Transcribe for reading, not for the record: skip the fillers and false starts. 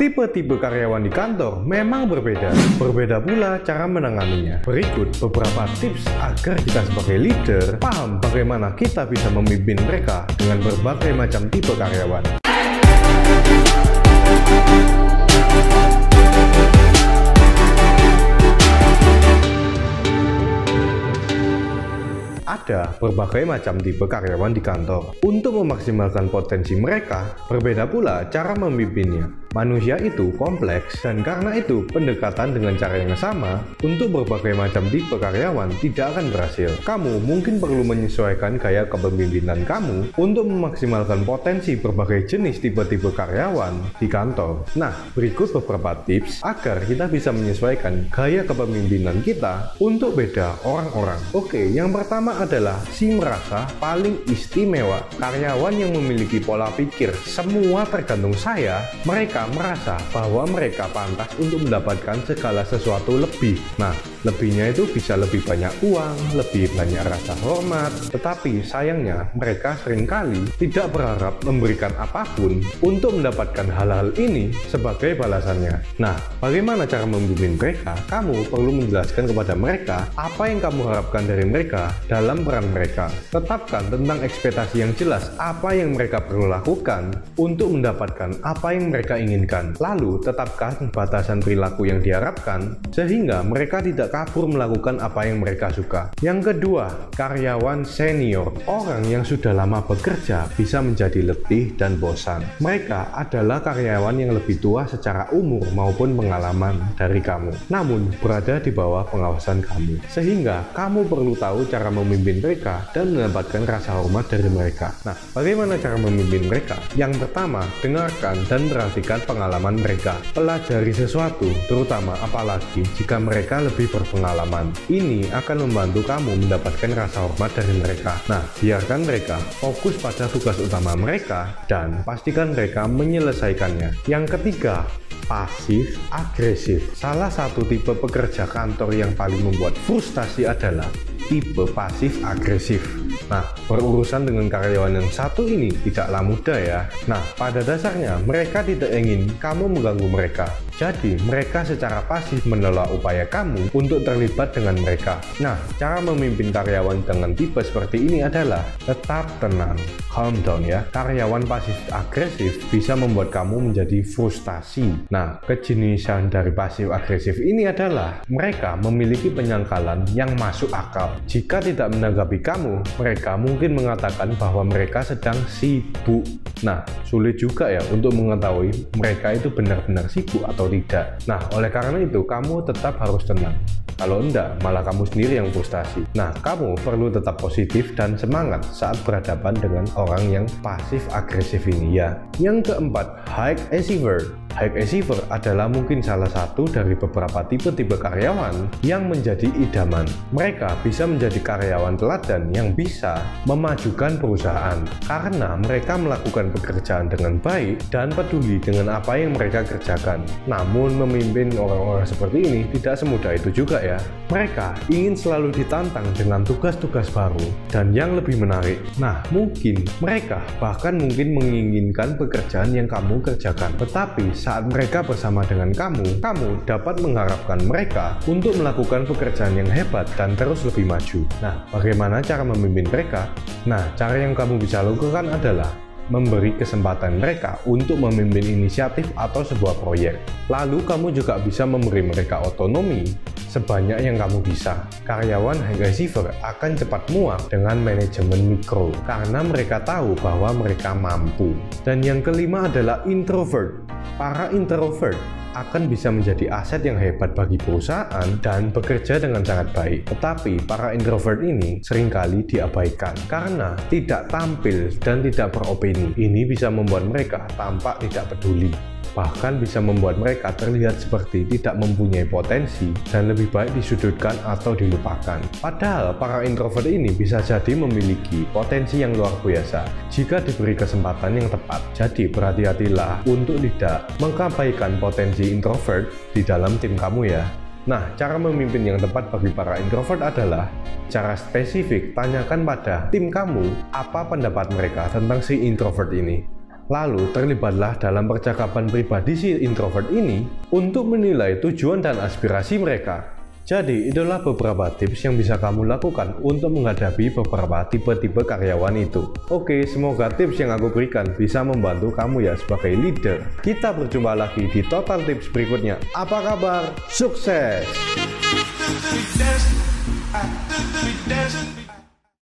Tipe-tipe karyawan di kantor memang berbeda. Berbeda pula cara menanganinya. Berikut beberapa tips agar kita sebagai leader paham bagaimana kita bisa memimpin mereka dengan berbagai macam tipe karyawan. Ada berbagai macam tipe karyawan di kantor. Untuk memaksimalkan potensi mereka, berbeda pula cara memimpinnya. Manusia itu kompleks, dan karena itu pendekatan dengan cara yang sama untuk berbagai macam tipe karyawan tidak akan berhasil. Kamu mungkin perlu menyesuaikan gaya kepemimpinan kamu untuk memaksimalkan potensi berbagai jenis tipe-tipe karyawan di kantor. Nah, berikut beberapa tips agar kita bisa menyesuaikan gaya kepemimpinan kita untuk beda orang-orang. Oke, yang pertama adalah si merasa paling istimewa. Karyawan yang memiliki pola pikir semua tergantung saya, mereka merasa bahwa mereka pantas untuk mendapatkan segala sesuatu lebih. Nah, lebihnya itu bisa lebih banyak uang, lebih banyak rasa hormat, tetapi sayangnya mereka seringkali tidak berharap memberikan apapun untuk mendapatkan hal-hal ini sebagai balasannya. Nah, bagaimana cara membimbing mereka? Kamu perlu menjelaskan kepada mereka apa yang kamu harapkan dari mereka dalam peran mereka. Tetapkan tentang ekspektasi yang jelas apa yang mereka perlu lakukan untuk mendapatkan apa yang mereka inginkan. Lalu, tetapkan batasan perilaku yang diharapkan sehingga mereka tidak kabur melakukan apa yang mereka suka. Yang kedua, karyawan senior. Orang yang sudah lama bekerja bisa menjadi letih dan bosan. Mereka adalah karyawan yang lebih tua secara umur maupun pengalaman dari kamu, namun berada di bawah pengawasan kamu. Sehingga kamu perlu tahu cara memimpin mereka dan mendapatkan rasa hormat dari mereka. Nah, bagaimana cara memimpin mereka? Yang pertama, dengarkan dan perhatikan pengalaman mereka. Pelajari sesuatu, terutama apalagi jika mereka lebih berpengalaman. Ini akan membantu kamu mendapatkan rasa hormat dari mereka. Nah, biarkan mereka fokus pada tugas utama mereka dan pastikan mereka menyelesaikannya. Yang ketiga, pasif agresif. Salah satu tipe pekerja kantor yang paling membuat frustasi adalah tipe pasif agresif. Nah, berurusan dengan karyawan yang satu ini tidaklah mudah ya. Nah, pada dasarnya mereka tidak ingin kamu mengganggu mereka. Jadi, mereka secara pasif menolak upaya kamu untuk terlibat dengan mereka. Nah, cara memimpin karyawan dengan tipe seperti ini adalah tetap tenang, calm down ya. Karyawan pasif agresif bisa membuat kamu menjadi frustasi. Nah, kejeniusan dari pasif agresif ini adalah mereka memiliki penyangkalan yang masuk akal. Jika tidak menanggapi kamu, mereka mungkin mengatakan bahwa mereka sedang sibuk. Nah, sulit juga ya untuk mengetahui mereka itu benar-benar sibuk atau tidak. Nah, oleh karena itu kamu tetap harus tenang. Kalau enggak, malah kamu sendiri yang frustasi. Nah, kamu perlu tetap positif dan semangat saat berhadapan dengan orang yang pasif agresif ini ya. Yang keempat, high achiever. High achiever adalah mungkin salah satu dari beberapa tipe-tipe karyawan yang menjadi idaman. Mereka bisa menjadi karyawan teladan yang bisa memajukan perusahaan karena mereka melakukan pekerjaan dengan baik dan peduli dengan apa yang mereka kerjakan. Namun memimpin orang-orang seperti ini tidak semudah itu juga ya. Mereka ingin selalu ditantang dengan tugas-tugas baru dan yang lebih menarik. Nah, mungkin mereka bahkan mungkin menginginkan pekerjaan yang kamu kerjakan, tetapi saat mereka bersama dengan kamu dapat mengharapkan mereka untuk melakukan pekerjaan yang hebat dan terus lebih maju. Nah, bagaimana cara memimpin mereka? Nah, cara yang kamu bisa lakukan adalah memberi kesempatan mereka untuk memimpin inisiatif atau sebuah proyek. Lalu kamu juga bisa memberi mereka otonomi sebanyak yang kamu bisa. Karyawan high achiever akan cepat muak dengan manajemen mikro karena mereka tahu bahwa mereka mampu. Dan yang kelima adalah introvert. Para introvert akan bisa menjadi aset yang hebat bagi perusahaan dan bekerja dengan sangat baik. Tetapi para introvert ini seringkali diabaikan karena tidak tampil dan tidak beropini. Ini bisa membuat mereka tampak tidak peduli. Bahkan bisa membuat mereka terlihat seperti tidak mempunyai potensi dan lebih baik disudutkan atau dilupakan. Padahal para introvert ini bisa jadi memiliki potensi yang luar biasa jika diberi kesempatan yang tepat. Jadi berhati-hatilah untuk tidak mengabaikan potensi introvert di dalam tim kamu ya. Nah, cara memimpin yang tepat bagi para introvert adalah cara spesifik tanyakan pada tim kamu apa pendapat mereka tentang si introvert ini. Lalu terlibatlah dalam percakapan pribadi si introvert ini untuk menilai tujuan dan aspirasi mereka. Jadi itulah beberapa tips yang bisa kamu lakukan untuk menghadapi beberapa tipe-tipe karyawan itu. Oke, semoga tips yang aku berikan bisa membantu kamu ya sebagai leader. Kita berjumpa lagi di Total Tips berikutnya. Apa kabar? Sukses!